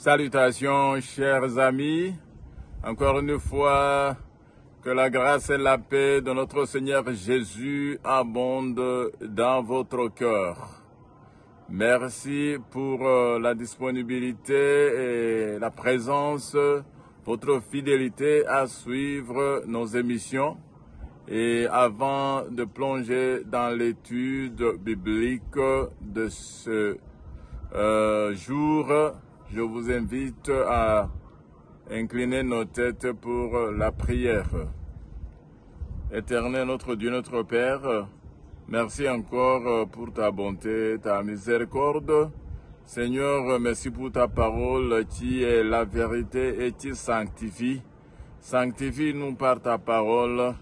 Salutations, chers amis. Encore une fois, que la grâce et la paix de notre Seigneur Jésus abondent dans votre cœur. Merci pour la disponibilité et la présence, votre fidélité à suivre nos émissions. Et avant de plonger dans l'étude biblique de ce jour, je vous invite à incliner nos têtes pour la prière. Éternel notre Dieu, notre Père, merci encore pour ta bonté, ta miséricorde. Seigneur, merci pour ta parole qui est la vérité et qui sanctifie. Sanctifie-nous par ta parole.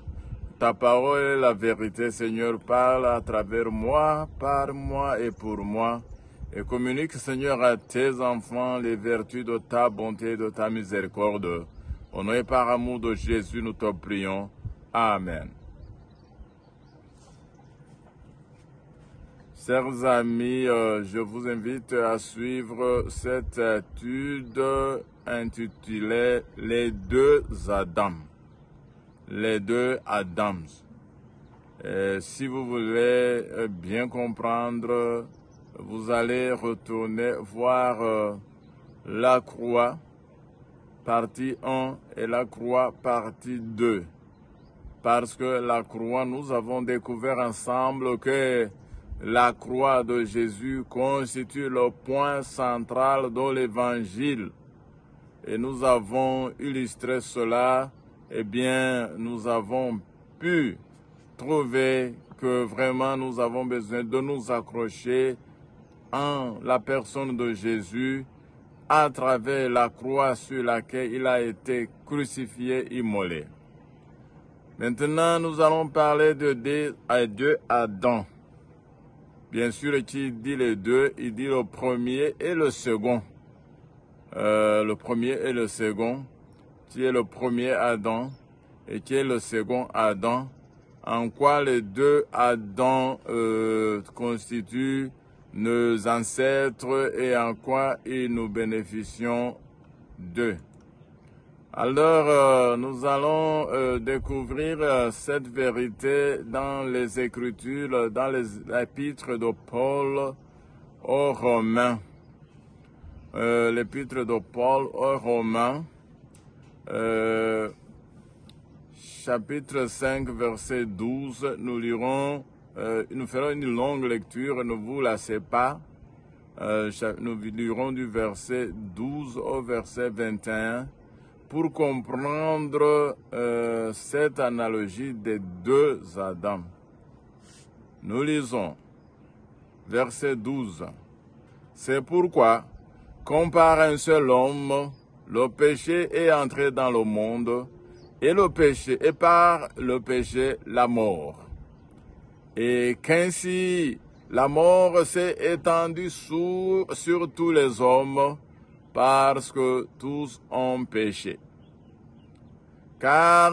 Ta parole est la vérité, Seigneur. Parle à travers moi, par moi et pour moi. Et communique, Seigneur, à tes enfants les vertus de ta bonté et de ta miséricorde. Au nom et par amour de Jésus, nous te prions. Amen. Chers amis, je vous invite à suivre cette étude intitulée « Les deux Adams ». Les deux Adams. Si vous voulez bien comprendre, vous allez retourner voir la croix, partie 1, et la croix, partie 2. Parce que la croix, nous avons découvert ensemble que la croix de Jésus constitue le point central de l'évangile. Et nous avons illustré cela, eh bien, nous avons pu trouver que vraiment nous avons besoin de nous accrocher en la personne de Jésus à travers la croix sur laquelle il a été crucifié, immolé. Maintenant, nous allons parler de deux Adams. Bien sûr, qui dit les deux, il dit le premier et le second. Le premier et le second, qui est le premier Adam et qui est le second Adam, en quoi les deux Adams constituent nos ancêtres et en quoi nous bénéficions d'eux. Alors, nous allons découvrir cette vérité dans les Écritures, dans l'épître de Paul aux Romains. L'épître de Paul aux Romains, chapitre 5, verset 12, nous lirons, nous ferons une longue lecture, ne vous lassez pas. Nous lirons du verset 12 au verset 21 pour comprendre cette analogie des deux Adams. Nous lisons, verset 12. C'est pourquoi, comme par un seul homme, le péché est entré dans le monde, et par le péché, la mort. Et qu'ainsi la mort s'est étendue sur tous les hommes, parce que tous ont péché. Car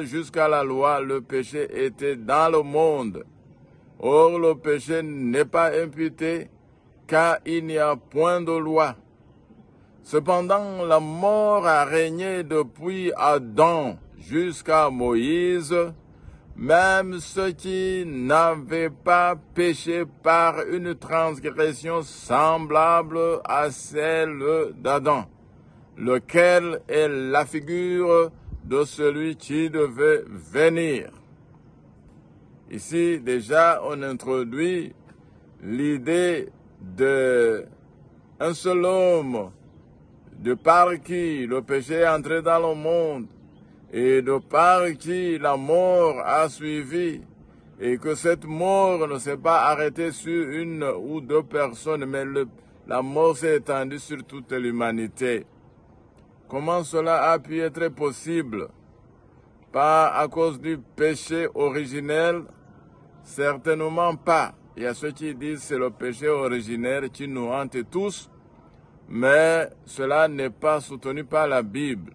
jusqu'à la loi, le péché était dans le monde. Or, le péché n'est pas imputé, car il n'y a point de loi. Cependant, la mort a régné depuis Adam jusqu'à Moïse, même ceux qui n'avaient pas péché par une transgression semblable à celle d'Adam, lequel est la figure de celui qui devait venir. Ici, déjà, on introduit l'idée d'un seul homme, de par qui le péché est entré dans le monde, et de par qui la mort a suivi, et que cette mort ne s'est pas arrêtée sur une ou deux personnes, mais la mort s'est étendue sur toute l'humanité. Comment cela a pu être possible? Pas à cause du péché originel? Certainement pas. Il y a ceux qui disent que c'est le péché originel qui nous hante tous, mais cela n'est pas soutenu par la Bible.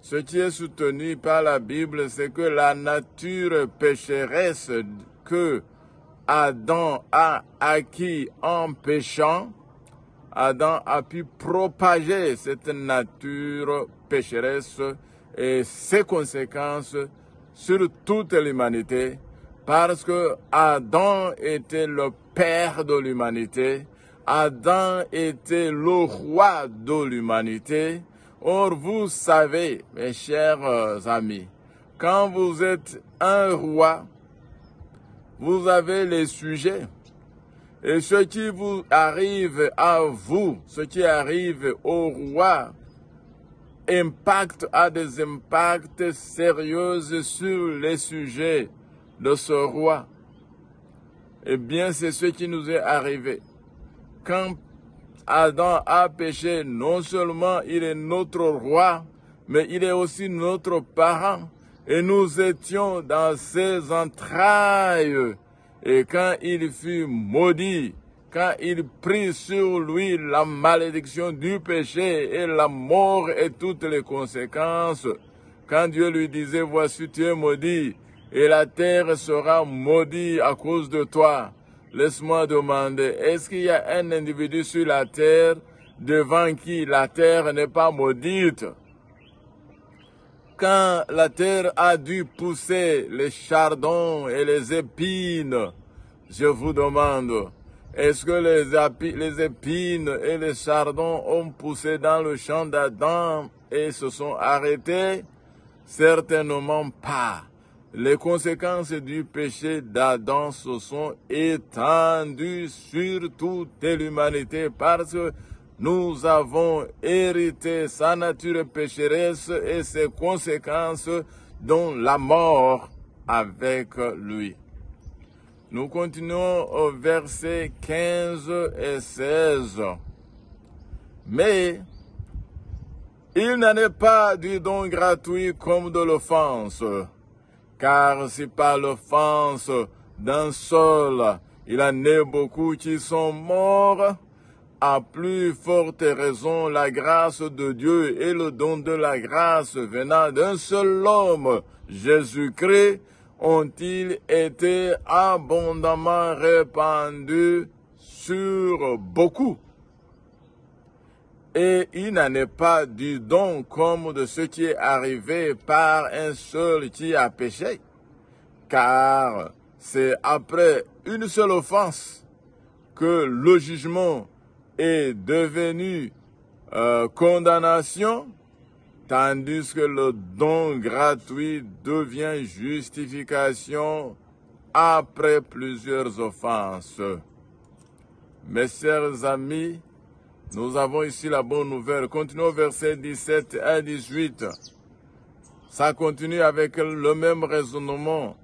Ce qui est soutenu par la Bible, c'est que la nature pécheresse que Adam a acquis en péchant Adam a pu propager cette nature pécheresse et ses conséquences sur toute l'humanité, parce que Adam était le père de l'humanité, Adam était le roi de l'humanité. Or, vous savez, mes chers amis, quand vous êtes un roi, vous avez les sujets. Et ce qui vous arrive à vous, ce qui arrive au roi, a des impacts sérieux sur les sujets de ce roi. Eh bien, c'est ce qui nous est arrivé. Quand Adam a péché, non seulement il est notre roi, mais il est aussi notre parent. Et nous étions dans ses entrailles. Et quand il fut maudit, quand il prit sur lui la malédiction du péché et la mort et toutes les conséquences, quand Dieu lui disait, voici tu es maudit, et la terre sera maudite à cause de toi, laisse-moi demander, est-ce qu'il y a un individu sur la terre devant qui la terre n'est pas maudite? Quand la terre a dû pousser les chardons et les épines, je vous demande, est-ce que les épines et les chardons ont poussé dans le champ d'Adam et se sont arrêtés? Certainement pas. Les conséquences du péché d'Adam se sont étendues sur toute l'humanité parce que nous avons hérité sa nature pécheresse et ses conséquences, dont la mort avec lui. Nous continuons au verset 15 et 16. Mais il n'en est pas du don gratuit comme de l'offense, car si par l'offense d'un seul il en est beaucoup qui sont morts, à plus forte raison, la grâce de Dieu et le don de la grâce venant d'un seul homme, Jésus-Christ, ont-ils été abondamment répandus sur beaucoup. Et il n'en est pas du don comme de ce qui est arrivé par un seul qui a péché, car c'est après une seule offense que le jugement est devenu condamnation, tandis que le don gratuit devient justification après plusieurs offenses. Mes chers amis, nous avons ici la bonne nouvelle. Continuons au verset 17 à 18. Ça continue avec le même raisonnement.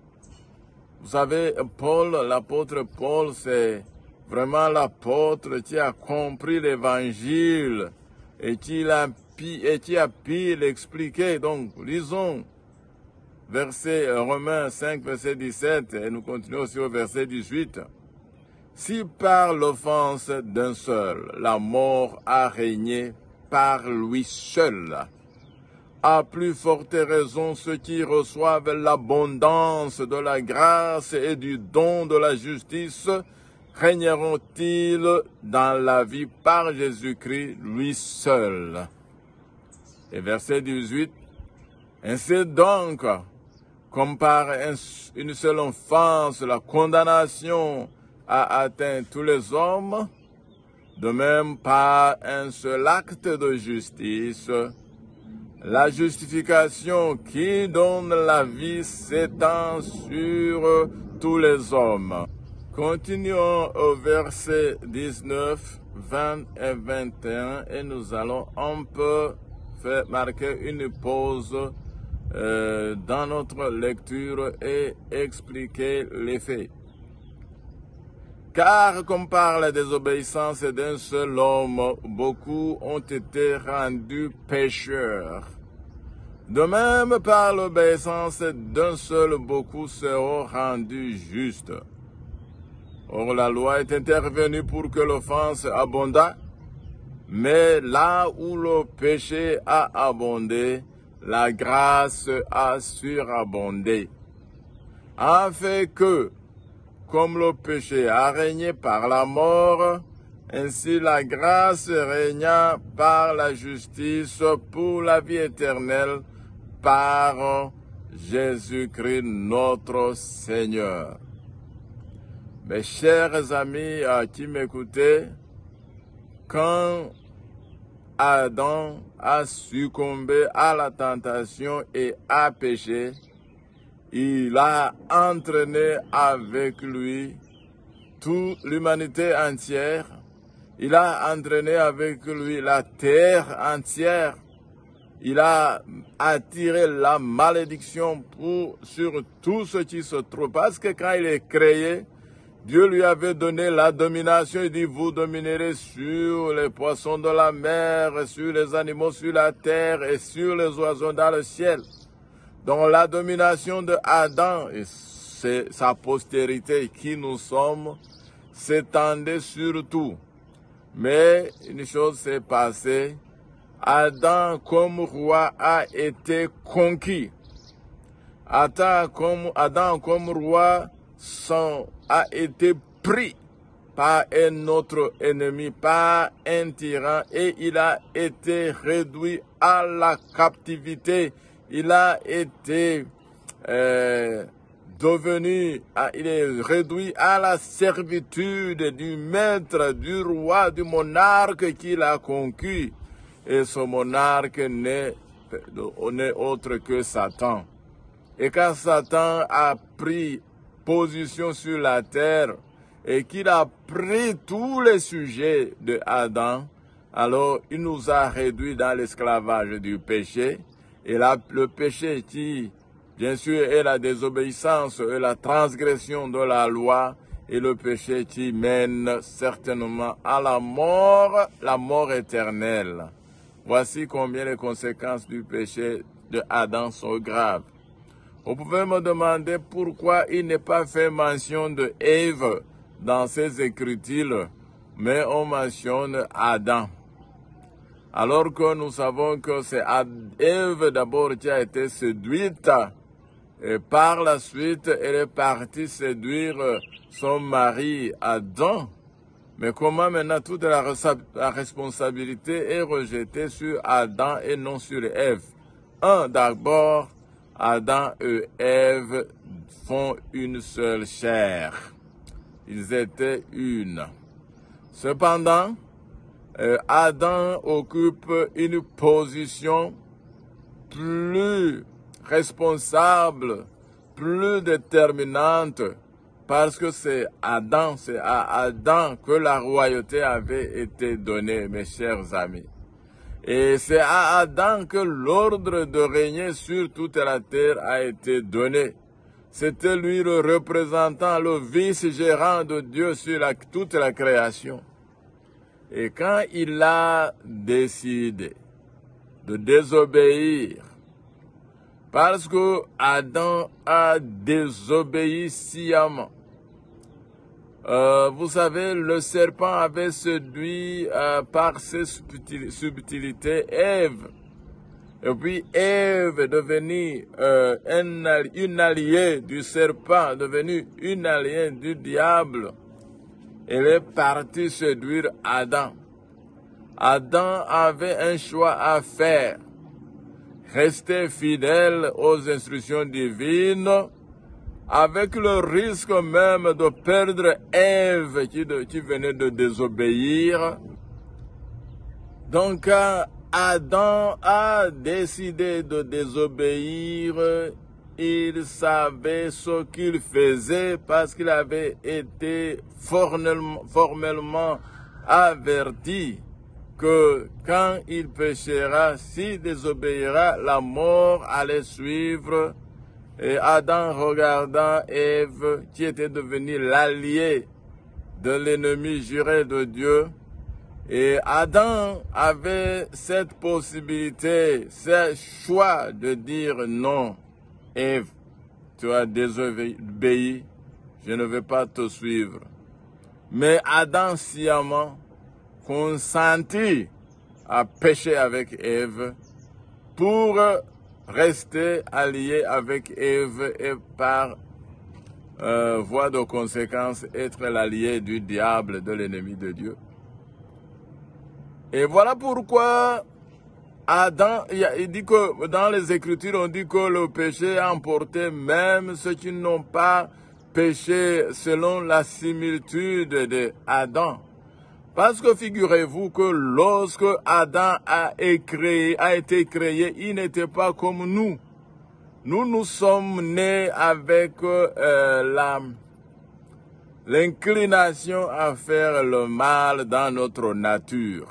Vous savez, Paul, l'apôtre Paul, c'est vraiment l'apôtre qui a compris l'évangile et qui a pu l'expliquer. Donc, lisons Romains 5, verset 17, et nous continuons aussi au verset 18. Si par l'offense d'un seul, la mort a régné par lui seul, à plus forte raison ceux qui reçoivent l'abondance de la grâce et du don de la justice régneront-ils dans la vie par Jésus-Christ, lui seul. Et verset 18, ainsi donc, comme par une seule offense, la condamnation a atteint tous les hommes, de même par un seul acte de justice, la justification qui donne la vie s'étend sur tous les hommes. Continuons au verset 19, 20 et 21 et nous allons un peu faire marquer une pause dans notre lecture et expliquer les faits. Car comme par la désobéissance d'un seul homme, beaucoup ont été rendus pécheurs. De même, par l'obéissance d'un seul, beaucoup seront rendus justes. Or, la loi est intervenue pour que l'offense abondât, mais là où le péché a abondé, la grâce a surabondé. Afin que, comme le péché a régné par la mort, Ainsi la grâce régna par la justice pour la vie éternelle par Jésus-Christ notre Seigneur. Mes chers amis qui m'écoutez, quand Adam a succombé à la tentation et a péché, il a entraîné avec lui toute l'humanité entière. Il a entraîné avec lui la terre entière. Il a attiré la malédiction sur tout ce qui se trouve. Parce que quand il est créé, Dieu lui avait donné la domination. Il dit, vous dominerez sur les poissons de la mer, sur les animaux sur la terre et sur les oiseaux dans le ciel. Donc la domination de Adam et sa postérité qui nous sommes s'étendait sur tout. Mais une chose s'est passée. Adam comme roi a été conquis. Adam comme roi a été pris par un autre ennemi, par un tyran, et il a été réduit à la captivité. Il a été il est réduit à la servitude du maître, du roi, du monarque qu'il a conquis. Et ce monarque n'est autre que Satan. Et quand Satan a pris position sur la terre et qu'il a pris tous les sujets de Adam, alors il nous a réduits dans l'esclavage du péché. Et là, le péché qui, bien sûr, est la désobéissance et la transgression de la loi, et le péché qui mène certainement à la mort éternelle. Voici combien les conséquences du péché de Adam sont graves. Vous pouvez me demander pourquoi il n'est pas fait mention de Ève dans ces Écritures, mais on mentionne Adam. Alors que nous savons que c'est Ève d'abord qui a été séduite, et par la suite elle est partie séduire son mari Adam. Mais comment maintenant toute la responsabilité est rejetée sur Adam et non sur Ève? D'abord, Adam et Ève font une seule chair. Ils étaient une. Cependant, Adam occupe une position plus responsable, plus déterminante, parce que c'est à Adam que la royauté avait été donnée, mes chers amis. Et c'est à Adam que l'ordre de régner sur toute la terre a été donné. C'était lui le représentant, le vice-gérant de Dieu sur toute la création. Et quand il a décidé de désobéir, parce que Adam a désobéi sciemment, vous savez, le serpent avait séduit par ses subtilités Ève. Et puis Ève est devenue une alliée du serpent, devenue une alliée du diable. Elle est partie séduire Adam. Adam avait un choix à faire. Rester fidèle aux instructions divines, avec le risque même de perdre Ève qui venait de désobéir. Donc, quand Adam a décidé de désobéir, il savait ce qu'il faisait parce qu'il avait été formellement averti que quand il péchera, s'il désobéira, la mort allait suivre. Et Adam regardant Ève, qui était devenue l'allié de l'ennemi juré de Dieu, et Adam avait cette possibilité, ce choix de dire non, Ève, tu as désobéi, je ne vais pas te suivre. Mais Adam sciemment consentit à pécher avec Ève pour rester allié avec Ève et par voie de conséquence être l'allié du diable, de l'ennemi de Dieu. Et voilà pourquoi Adam, il dit que dans les Écritures, on dit que le péché a emporté même ceux qui n'ont pas péché selon la similitude d'Adam. Parce que figurez-vous que lorsque Adam a été créé, il n'était pas comme nous. Nous sommes nés avec l'inclination à faire le mal dans notre nature.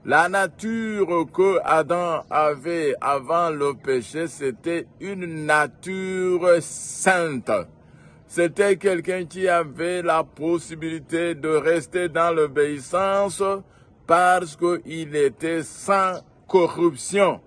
La nature que Adam avait avant le péché, c'était une nature sainte. C'était quelqu'un qui avait la possibilité de rester dans l'obéissance parce qu'il était sans corruption.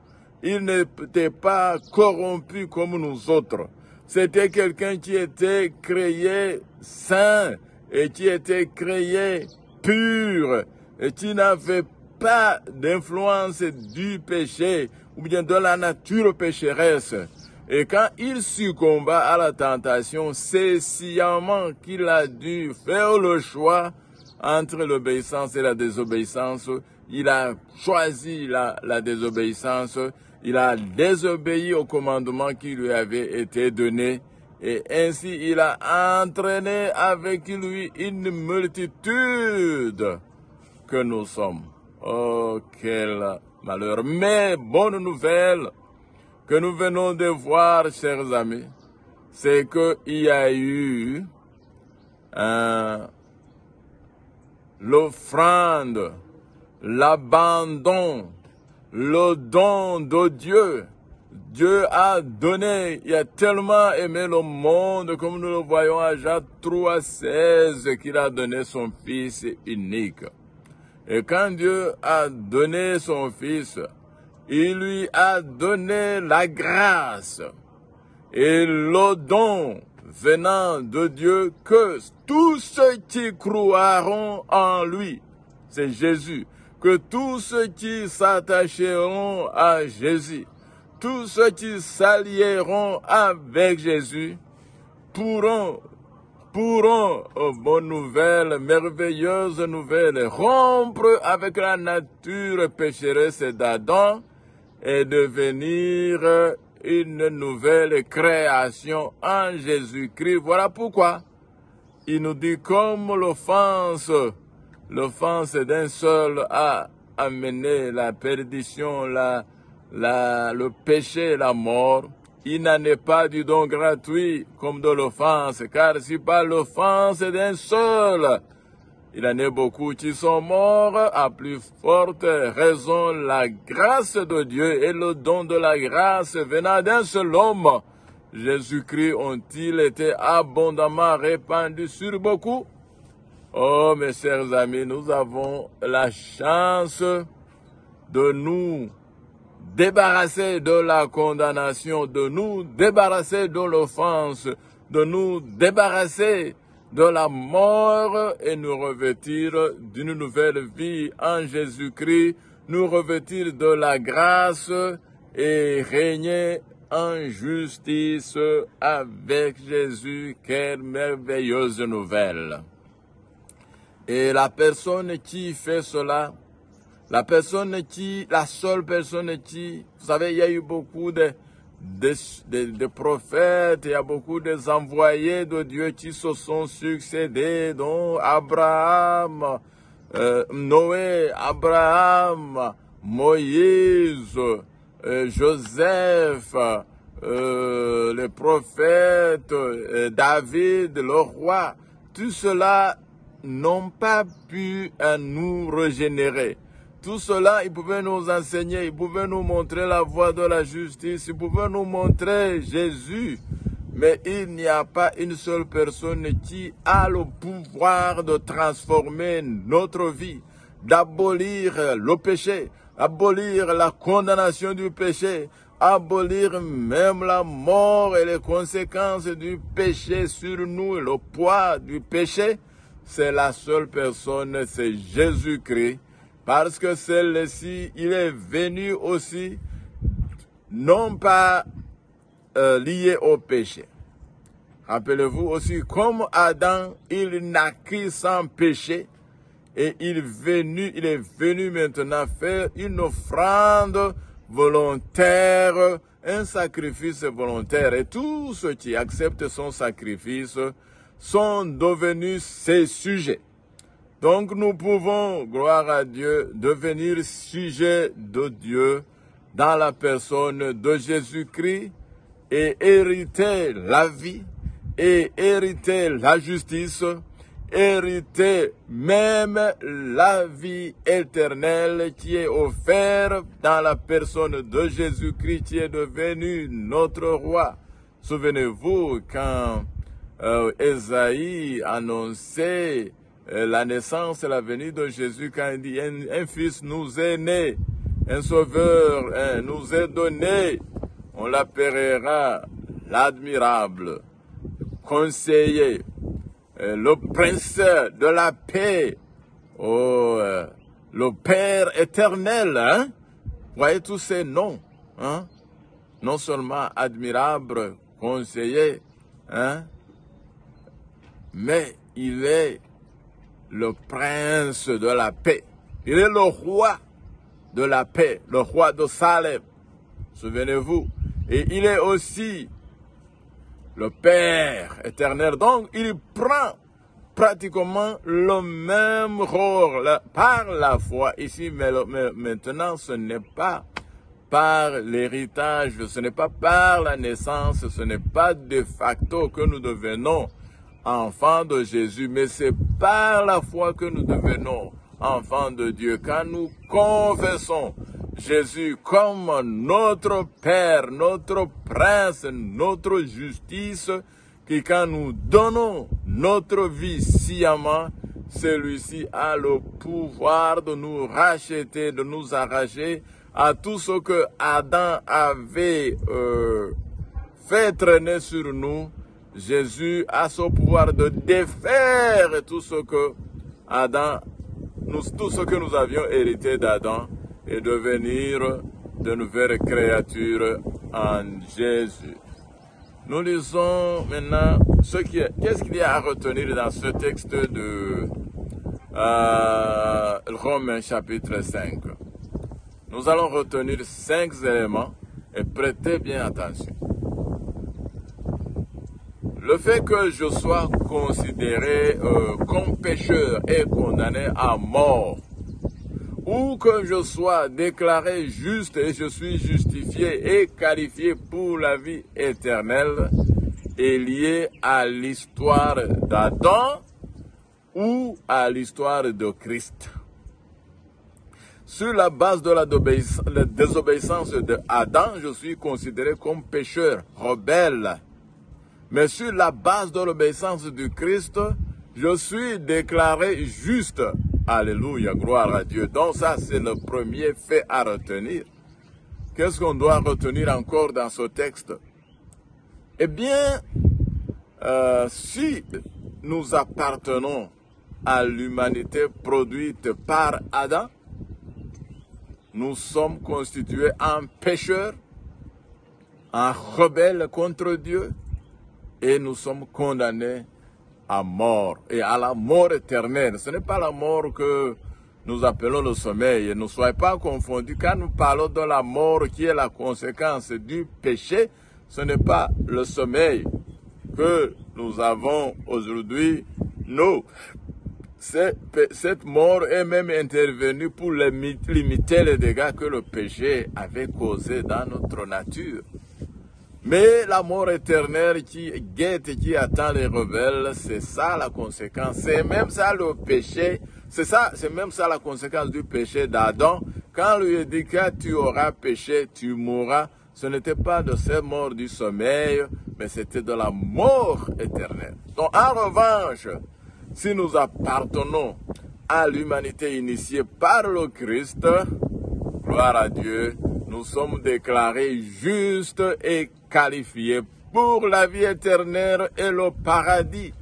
Il n'était pas corrompu comme nous autres. C'était quelqu'un qui était créé saint et qui était créé pur et qui n'avait pas d'influence du péché ou bien de la nature pécheresse. Et quand il succomba à la tentation, c'est sciemment qu'il a dû faire le choix entre l'obéissance et la désobéissance. Il a choisi la désobéissance. Il a désobéi au commandement qui lui avait été donné. Et ainsi, il a entraîné avec lui une multitude que nous sommes. Oh, quel malheur. Mais bonne nouvelle que nous venons de voir, chers amis, c'est qu'il y a eu l'offrande, l'abandon, le don de Dieu. Dieu a donné, il a tellement aimé le monde, comme nous le voyons à Jean 3,16, qu'il a donné son Fils unique. Et quand Dieu a donné son Fils, il lui a donné la grâce et le don venant de Dieu que tous ceux qui croiront en lui, c'est Jésus, que tous ceux qui s'attacheront à Jésus, tous ceux qui s'allieront avec Jésus pourront, bonne nouvelle, merveilleuse nouvelle, rompre avec la nature pécheresse d'Adam et devenir une nouvelle création en Jésus-Christ. Voilà pourquoi il nous dit comme l'offense d'un seul a amené la perdition, le péché, la mort. Il n'en est pas du don gratuit comme de l'offense, car si par l'offense d'un seul, il en est beaucoup qui sont morts, à plus forte raison la grâce de Dieu et le don de la grâce venant d'un seul homme, Jésus-Christ, ont-ils été abondamment répandus sur beaucoup? Oh, mes chers amis, nous avons la chance de nous débarrasser de la condamnation, de nous débarrasser de l'offense, de nous débarrasser de la mort et nous revêtir d'une nouvelle vie en Jésus-Christ, nous revêtir de la grâce et régner en justice avec Jésus. Quelle merveilleuse nouvelle! Et la personne qui fait cela, la seule personne qui, vous savez, il y a eu beaucoup de prophètes, il y a beaucoup d'envoyés de Dieu qui se sont succédés, dont Abraham, Noé, Abraham, Moïse, Joseph, les prophètes, David, le roi. Tout cela n'ont pas pu nous régénérer. Tout cela, ils pouvaient nous enseigner, ils pouvaient nous montrer la voie de la justice, ils pouvaient nous montrer Jésus. Mais il n'y a pas une seule personne qui a le pouvoir de transformer notre vie, d'abolir le péché, abolir la condamnation du péché, abolir même la mort et les conséquences du péché sur nous, le poids du péché. C'est la seule personne, c'est Jésus-Christ. Parce que celui-ci, il est venu aussi, non pas lié au péché. Rappelez-vous aussi, comme Adam, il naquit sans péché, Et il est venu maintenant faire une offrande volontaire, un sacrifice volontaire. Et tous ceux qui acceptent son sacrifice sont devenus ses sujets. Donc nous pouvons, gloire à Dieu, devenir sujets de Dieu dans la personne de Jésus-Christ et hériter la vie, et hériter la justice, hériter même la vie éternelle qui est offerte dans la personne de Jésus-Christ qui est devenu notre roi. Souvenez-vous quand Ésaïe annonçait la naissance et la venue de Jésus, quand il dit un fils nous est né, un sauveur nous est donné, on l'appellera l'admirable, conseiller, le prince de la paix, le Père éternel, hein? Voyez tous ces noms, hein? Non seulement admirable, conseiller, hein? Mais il est le prince de la paix. Il est le roi de la paix, le roi de Salem. Souvenez-vous. Et il est aussi le Père éternel. Donc, il prend pratiquement le même rôle par la foi ici. Mais maintenant, ce n'est pas par l'héritage, ce n'est pas par la naissance, ce n'est pas de facto que nous devenons enfants de Jésus, mais c'est par la foi que nous devenons enfants de Dieu. Quand nous confessons Jésus comme notre Père, notre Prince, notre justice, que quand nous donnons notre vie sciemment, celui-ci a le pouvoir de nous racheter, de nous arracher à tout ce que Adam avait fait traîner sur nous. Jésus a ce pouvoir de défaire tout ce que tout ce que nous avions hérité d'Adam et devenir de nouvelles créatures en Jésus. Nous lisons maintenant qu'est-ce qu'il y a à retenir dans ce texte de Romains chapitre 5. Nous allons retenir 5 éléments et prêtez bien attention. Le fait que je sois considéré comme pécheur et condamné à mort, ou que je sois déclaré juste et je suis justifié et qualifié pour la vie éternelle, est lié à l'histoire d'Adam ou à l'histoire de Christ. Sur la base de la désobéissance d'Adam, je suis considéré comme pécheur, rebelle. Mais sur la base de l'obéissance du Christ, je suis déclaré juste. Alléluia, gloire à Dieu. Donc ça, c'est le premier fait à retenir. Qu'est-ce qu'on doit retenir encore dans ce texte? Eh bien, si nous appartenons à l'humanité produite par Adam, nous sommes constitués en pécheurs, en rebelles contre Dieu, et nous sommes condamnés à mort, et à la mort éternelle. Ce n'est pas la mort que nous appelons le sommeil. Ne soyez pas confondus. Quand nous parlons de la mort qui est la conséquence du péché, ce n'est pas le sommeil que nous avons aujourd'hui. Non. Cette mort est même intervenue pour limiter les dégâts que le péché avait causés dans notre nature. Mais la mort éternelle qui guette et qui attend les rebelles, c'est ça la conséquence. C'est même ça le péché. C'est même ça la conséquence du péché d'Adam. Quand lui a dit que tu auras péché, tu mourras, ce n'était pas de cette mort du sommeil, mais c'était de la mort éternelle. Donc en revanche, si nous appartenons à l'humanité initiée par le Christ, gloire à Dieu, nous sommes déclarés justes et qualifiés pour la vie éternelle et le paradis.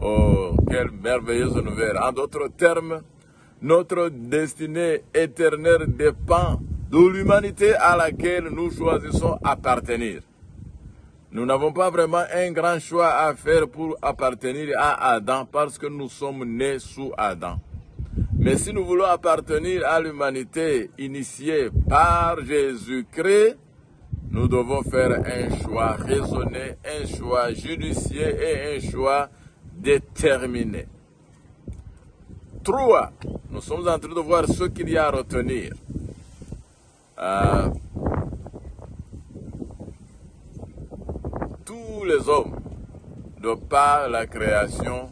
Oh, quelle merveilleuse nouvelle. En d'autres termes, notre destinée éternelle dépend de l'humanité à laquelle nous choisissons appartenir. Nous n'avons pas vraiment un grand choix à faire pour appartenir à Adam parce que nous sommes nés sous Adam. Mais si nous voulons appartenir à l'humanité initiée par Jésus-Christ, nous devons faire un choix raisonné, un choix judicieux et un choix déterminé. 3. Nous sommes en train de voir ce qu'il y a à retenir. Tous les hommes, de par la création,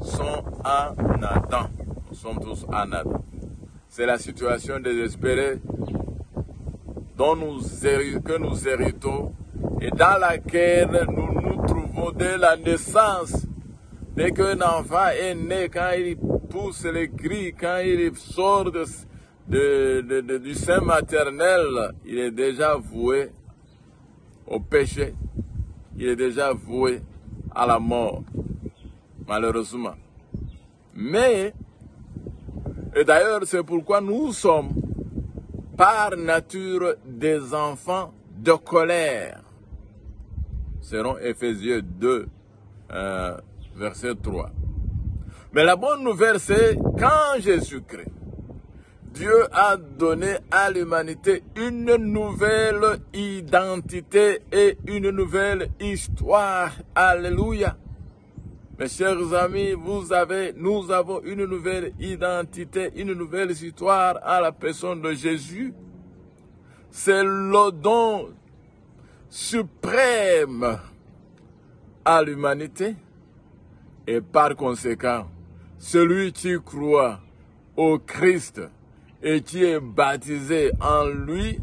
sont en Adam. Nous sommes tous en Adam. C'est la situation désespérée que nous héritons et dans laquelle nous nous trouvons dès la naissance. Dès qu'un enfant est né, quand il pousse les cris, quand il sort du sein maternel, il est déjà voué au péché. Il est déjà voué à la mort, malheureusement. Mais, et d'ailleurs, c'est pourquoi nous sommes par nature des enfants de colère. Selon Éphésiens 2, verset 3. Mais la bonne nouvelle, c'est quand Jésus-Christ, Dieu a donné à l'humanité une nouvelle identité et une nouvelle histoire. Alléluia. Mes chers amis, nous avons une nouvelle identité, une nouvelle histoire à la personne de Jésus. C'est le don suprême à l'humanité. Et par conséquent, celui qui croit au Christ et qui est baptisé en lui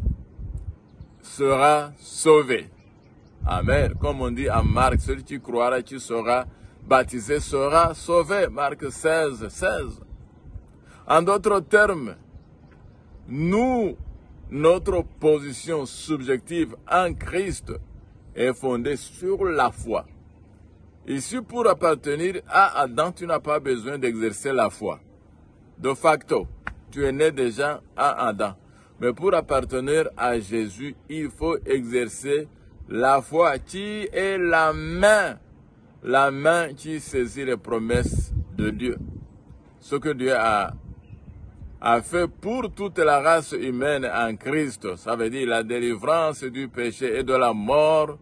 sera sauvé. Amen. Comme on dit en Marc, celui qui croira, qui sera baptisé sera sauvé. Marc 16, 16. En d'autres termes, notre position subjective en Christ est fondée sur la foi. Ici, pour appartenir à Adam, tu n'as pas besoin d'exercer la foi. De facto, tu es né déjà à Adam. Mais pour appartenir à Jésus, il faut exercer la foi qui est la main qui saisit les promesses de Dieu. Ce que Dieu a fait pour toute la race humaine en Christ, ça veut dire la délivrance du péché et de la mort,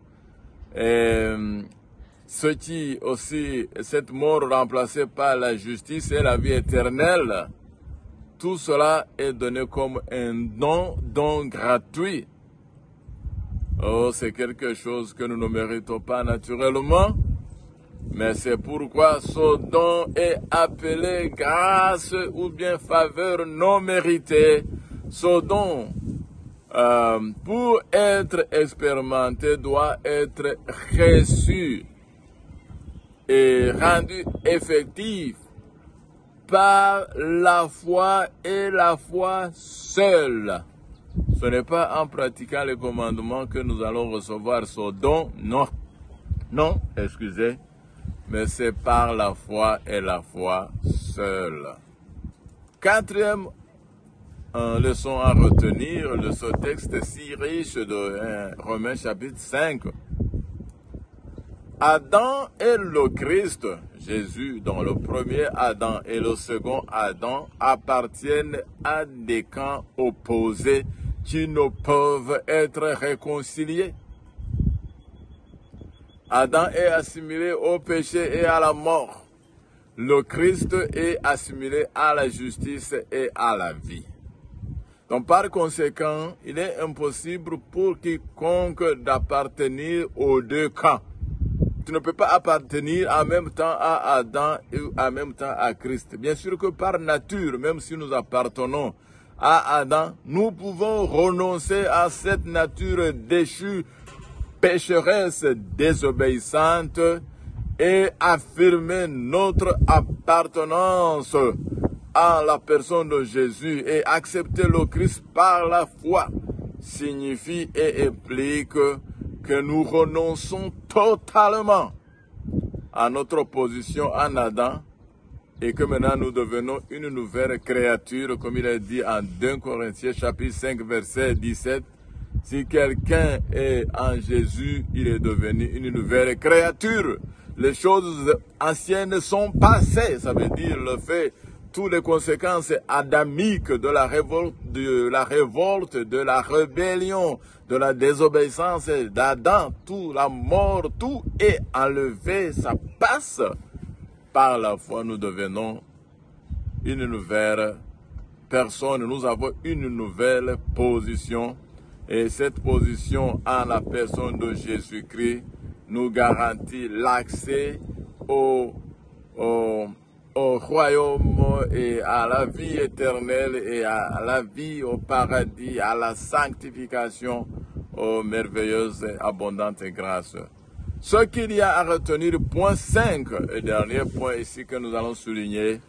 cette mort remplacée par la justice et la vie éternelle, tout cela est donné comme un don gratuit. Oh, c'est quelque chose que nous ne méritons pas naturellement, mais c'est pourquoi ce don est appelé grâce ou bien faveur non méritée. Ce don, pour être expérimenté, doit être reçu et rendu effectif par la foi et la foi seule. Ce n'est pas en pratiquant les commandements que nous allons recevoir ce don, non, excusez, mais c'est par la foi et la foi seule. 4e leçon à retenir de ce texte si riche de Romains chapitre 5. Adam et le Christ, Jésus, dont le premier Adam et le second Adam, appartiennent à des camps opposés qui ne peuvent être réconciliés. Adam est assimilé au péché et à la mort. Le Christ est assimilé à la justice et à la vie. Donc par conséquent, il est impossible pour quiconque d'appartenir aux deux camps. Tu ne peux pas appartenir en même temps à Adam et en même temps à Christ. Bien sûr que par nature, même si nous appartenons à Adam, nous pouvons renoncer à cette nature déchue, pécheresse, désobéissante et affirmer notre appartenance à la personne de Jésus et accepter le Christ par la foi signifie et implique que nous renonçons totalement à notre position en Adam et que maintenant nous devenons une nouvelle créature, comme il est dit en 2 Corinthiens chapitre 5 verset 17. Si quelqu'un est en Jésus, il est devenu une nouvelle créature. Les choses anciennes sont passées, ça veut dire le fait toutes les conséquences adamiques de la révolte, de la rébellion, de la désobéissance d'Adam, tout, la mort, tout est enlevé, ça passe. Par la foi, nous devenons une nouvelle personne, nous avons une nouvelle position. Et cette position en la personne de Jésus-Christ nous garantit l'accès au royaume et à la vie éternelle et à la vie au paradis, à la sanctification, aux merveilleuses et abondantes grâces. Ce qu'il y a à retenir, point 5, et dernier point ici que nous allons souligner,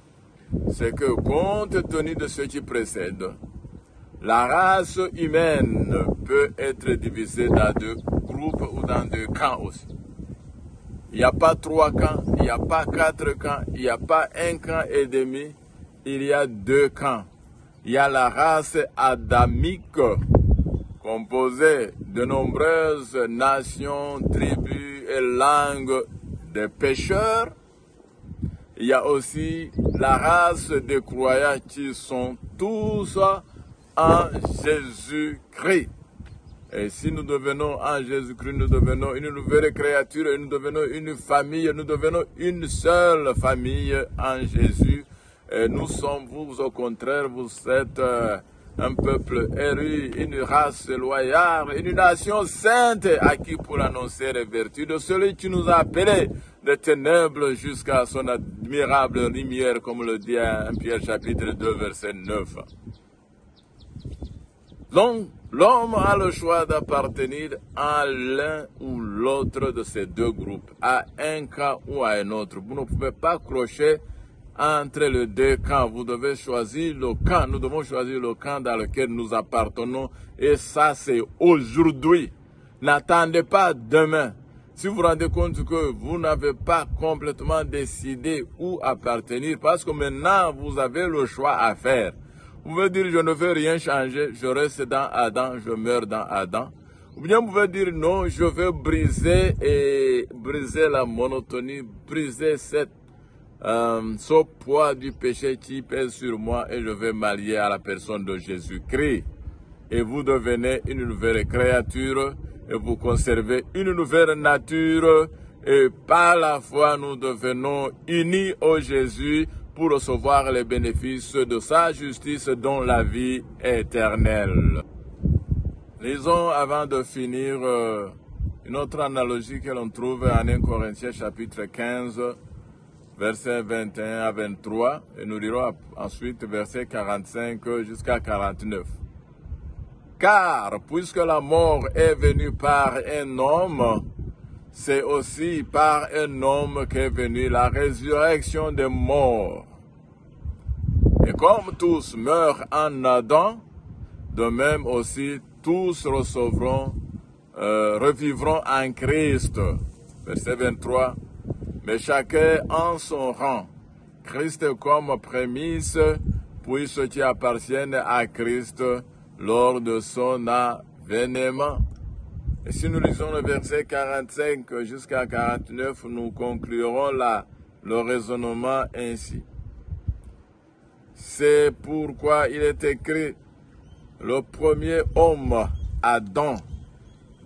c'est que compte tenu de ce qui précède, la race humaine peut être divisée dans 2 groupes ou dans 2 camps aussi. Il n'y a pas 3 camps, il n'y a pas 4 camps, il n'y a pas 1 camp et demi, il y a 2 camps. Il y a la race adamique, composée de nombreuses nations, tribus et langues de pécheurs. Il y a aussi la race des croyants qui sont tous en Jésus-Christ. Et si nous devenons en Jésus-Christ, nous devenons une nouvelle créature, et nous devenons une famille, nous devenons une seule famille en Jésus. Et nous sommes, vous au contraire, vous êtes un peuple élu, une race loyale, une nation sainte, acquis pour annoncer les vertus de celui qui nous a appelés des ténèbres jusqu'à son admirable lumière, comme le dit 1 Pierre chapitre 2, verset 9. Donc, l'homme a le choix d'appartenir à l'un ou l'autre de ces 2 groupes, à un camp ou à un autre. Vous ne pouvez pas crocher entre les 2 camps. Vous devez choisir le camp. Nous devons choisir le camp dans lequel nous appartenons. Et ça, c'est aujourd'hui. N'attendez pas demain. Si vous vous rendez compte que vous n'avez pas complètement décidé où appartenir, parce que maintenant, vous avez le choix à faire. Vous pouvez dire, je ne veux rien changer, je reste dans Adam, je meurs dans Adam. Ou bien vous pouvez dire, non, je veux briser la monotonie, briser ce poids du péché qui pèse sur moi et je vais m'allier à la personne de Jésus-Christ. Et vous devenez une nouvelle créature et vous conservez une nouvelle nature. Et par la foi, nous devenons unis au Jésus pour recevoir les bénéfices de sa justice dont la vie est éternelle. Lisons avant de finir une autre analogie que l'on trouve en 1 Corinthiens chapitre 15, versets 21 à 23, et nous lirons ensuite versets 45 jusqu'à 49. Car puisque la mort est venue par un homme, c'est aussi par un homme qu'est venue la résurrection des morts. Et comme tous meurent en Adam, de même aussi tous revivront en Christ. Verset 23. Mais chacun en son rang. Christ comme prémisse, puis ceux qui appartiennent à Christ lors de son avènement. Et si nous lisons le verset 45 jusqu'à 49, nous conclurons le raisonnement ainsi. C'est pourquoi il est écrit, le premier homme, Adam,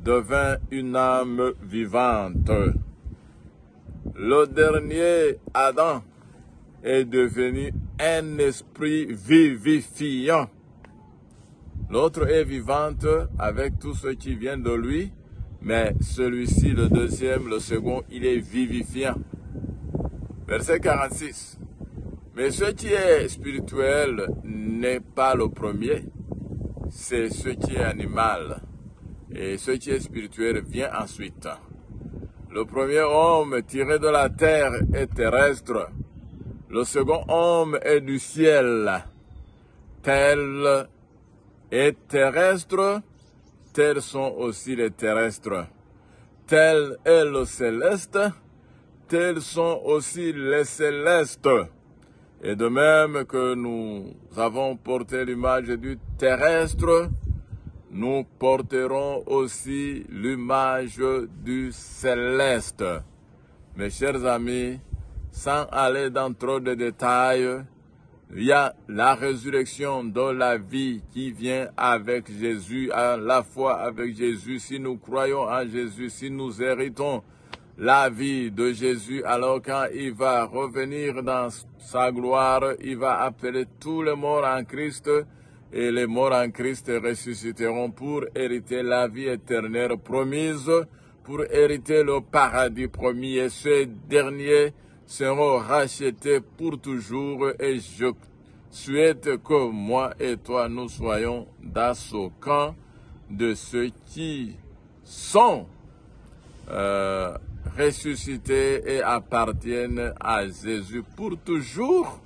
devint une âme vivante. Le dernier, Adam, est devenu un esprit vivifiant. L'autre est vivante avec tout ce qui vient de lui, mais celui-ci, le deuxième, le second, il est vivifiant. Verset 46. Mais ce qui est spirituel n'est pas le premier, c'est ce qui est animal. Et ce qui est spirituel vient ensuite. Le premier homme tiré de la terre est terrestre. Le second homme est du ciel. Tel est terrestre, tels sont aussi les terrestres. Tel est le céleste, tels sont aussi les célestes. Et de même que nous avons porté l'image du terrestre, nous porterons aussi l'image du céleste. Mes chers amis, sans aller dans trop de détails, Il y a la résurrection de la vie qui vient avec Jésus, à la foi avec Jésus. Si nous croyons en Jésus, si nous héritons la vie de Jésus, alors quand il va revenir dans sa gloire, il va appeler tous les morts en Christ, et les morts en Christ ressusciteront pour hériter la vie éternelle promise, pour hériter le paradis promis, et ces derniers seront rachetés pour toujours, et je souhaite que moi et toi, nous soyons dans ce camp de ceux qui sont ressuscités et appartiennent à Jésus pour toujours.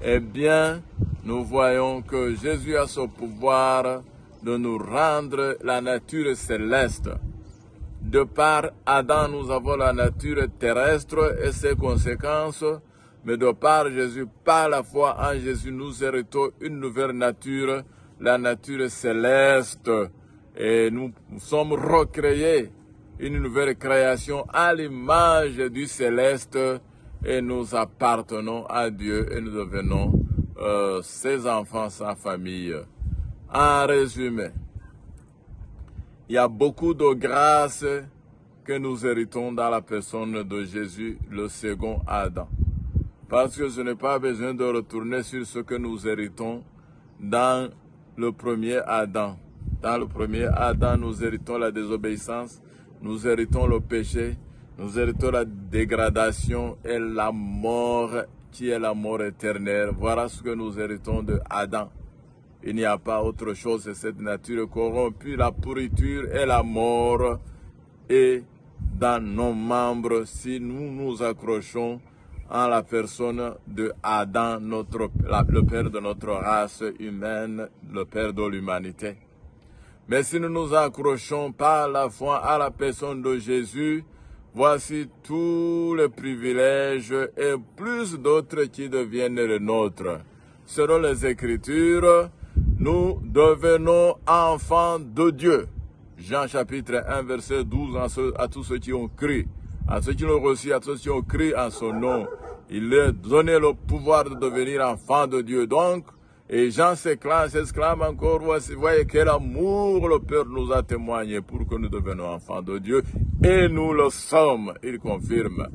Eh bien, nous voyons que Jésus a ce pouvoir de nous rendre la nature céleste. De par Adam, nous avons la nature terrestre et ses conséquences, mais de par Jésus, par la foi en Jésus, nous héritons une nouvelle nature, la nature céleste. Et nous sommes recréés, une nouvelle création à l'image du céleste, et nous appartenons à Dieu et nous devenons ses enfants, sa famille. En résumé, il y a beaucoup de grâces que nous héritons dans la personne de Jésus, le second Adam. Parce que je n'ai pas besoin de retourner sur ce que nous héritons dans le premier Adam. Dans le premier Adam, nous héritons la désobéissance, nous héritons le péché, nous héritons la dégradation et la mort qui est la mort éternelle. Voilà ce que nous héritons de Adam. Il n'y a pas autre chose que cette nature corrompue, la pourriture et la mort est dans nos membres si nous nous accrochons en la personne de Adam, le père de notre race humaine, le père de l'humanité. Mais si nous nous accrochons par la foi à la personne de Jésus, voici tous les privilèges et plus d'autres qui deviennent les nôtres. Selon les Écritures, nous devenons enfants de Dieu. Jean chapitre 1, verset 12, à tous ceux qui ont cru, à ceux qui l'ont reçu, à ceux qui ont cru en son nom. Il leur donnait le pouvoir de devenir enfants de Dieu. Donc, et Jean s'exclame encore, voyez quel amour le Père nous a témoigné pour que nous devenions enfants de Dieu. Et nous le sommes, il confirme.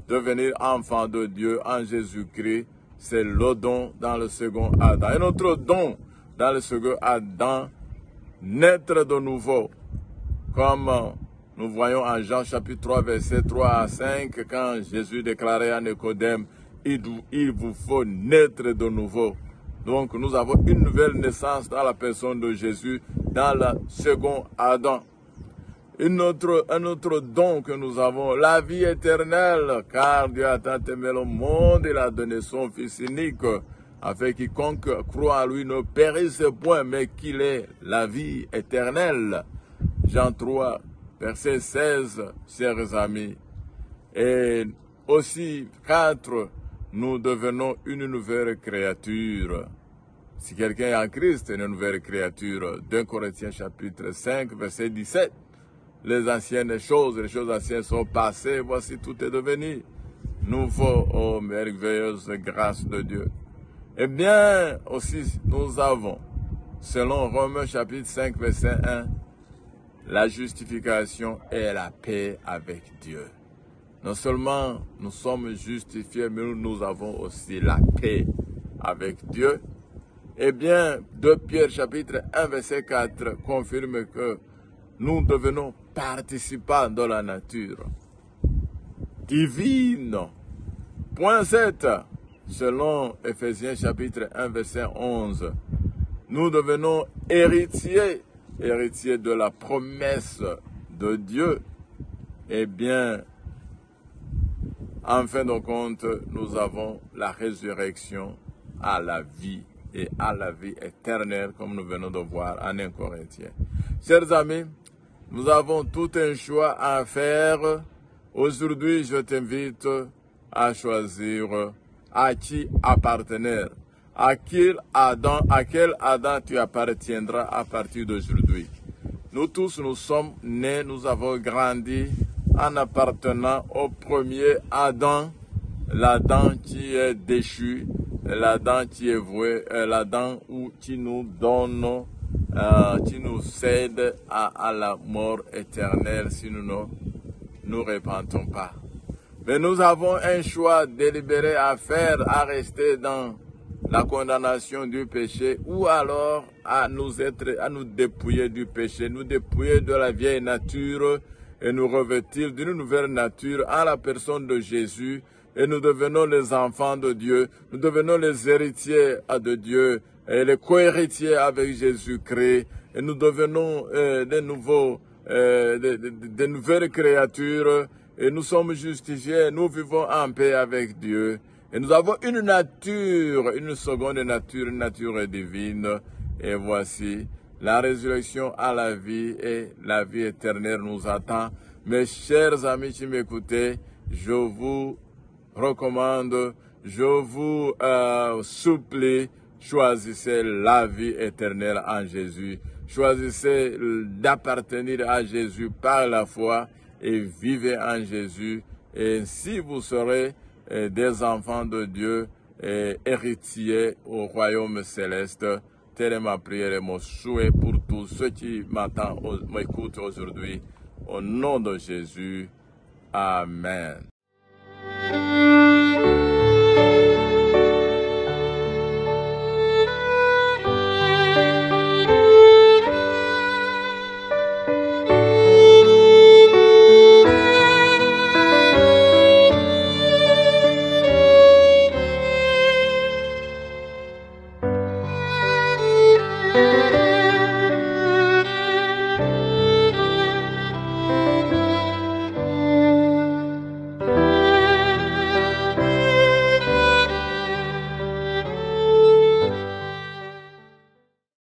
Devenir enfants de Dieu en Jésus-Christ, c'est le don dans le second Adam. Et notre don dans le second Adam, naître de nouveau, comme nous voyons en Jean chapitre 3, verset 3 à 5, quand Jésus déclarait à Nicodème, il vous faut naître de nouveau. Donc nous avons une nouvelle naissance dans la personne de Jésus, dans le second Adam. Un autre don que nous avons, la vie éternelle, car Dieu a tant aimé le monde, il a donné son Fils unique, afin quiconque croit en lui ne périsse point, mais qu'il ait la vie éternelle. Jean 3, verset 16, chers amis. Et aussi, 4, nous devenons une nouvelle créature. Si quelqu'un est en Christ, une nouvelle créature. 2 Corinthiens chapitre 5, verset 17. Les anciennes choses, les choses anciennes sont passées, voici tout est devenu nouveau, ô merveilleuse grâce de Dieu. Eh bien, aussi, nous avons, selon Romains chapitre 5, verset 1, la justification et la paix avec Dieu. Non seulement nous sommes justifiés, mais nous avons aussi la paix avec Dieu. Eh bien, 2 Pierre chapitre 1, verset 4 confirme que nous devenons participants de la nature divine. Point 7, selon Ephésiens chapitre 1, verset 11, nous devenons héritiers de la promesse de Dieu. Eh bien, en fin de compte, nous avons la résurrection à la vie et à la vie éternelle, comme nous venons de voir en 1 Corinthiens. Chers amis, nous avons tout un choix à faire. Aujourd'hui, je t'invite à choisir à qui appartenir. À quel Adam tu appartiendras à partir d'aujourd'hui. Nous tous, nous sommes nés, nous avons grandi en appartenant au premier Adam, l'Adam qui est déchu, là-dedans qui est voué, là-dedans où tu nous donnes, tu nous cèdes à la mort éternelle si nous ne nous repentons pas. Mais nous avons un choix délibéré à faire, à rester dans la condamnation du péché, ou alors à nous dépouiller du péché, nous dépouiller de la vieille nature et nous revêtir d'une nouvelle nature en la personne de Jésus, et nous devenons les enfants de Dieu, nous devenons les héritiers de Dieu et les co-héritiers avec Jésus-Christ, et nous devenons des nouvelles créatures, et nous sommes justifiés, nous vivons en paix avec Dieu. Et nous avons une nature, une seconde nature, une nature divine. Et voici, la résurrection à la vie et la vie éternelle nous attend. Mes chers amis qui m'écoutez, je vous recommande, je vous supplie, choisissez la vie éternelle en Jésus. Choisissez d'appartenir à Jésus par la foi et vivez en Jésus. Et ainsi vous serez des enfants de Dieu et héritiers au royaume céleste. Telle est ma prière et mon souhait pour tous ceux qui m'écoutent aujourd'hui. Au nom de Jésus. Amen. Thank you.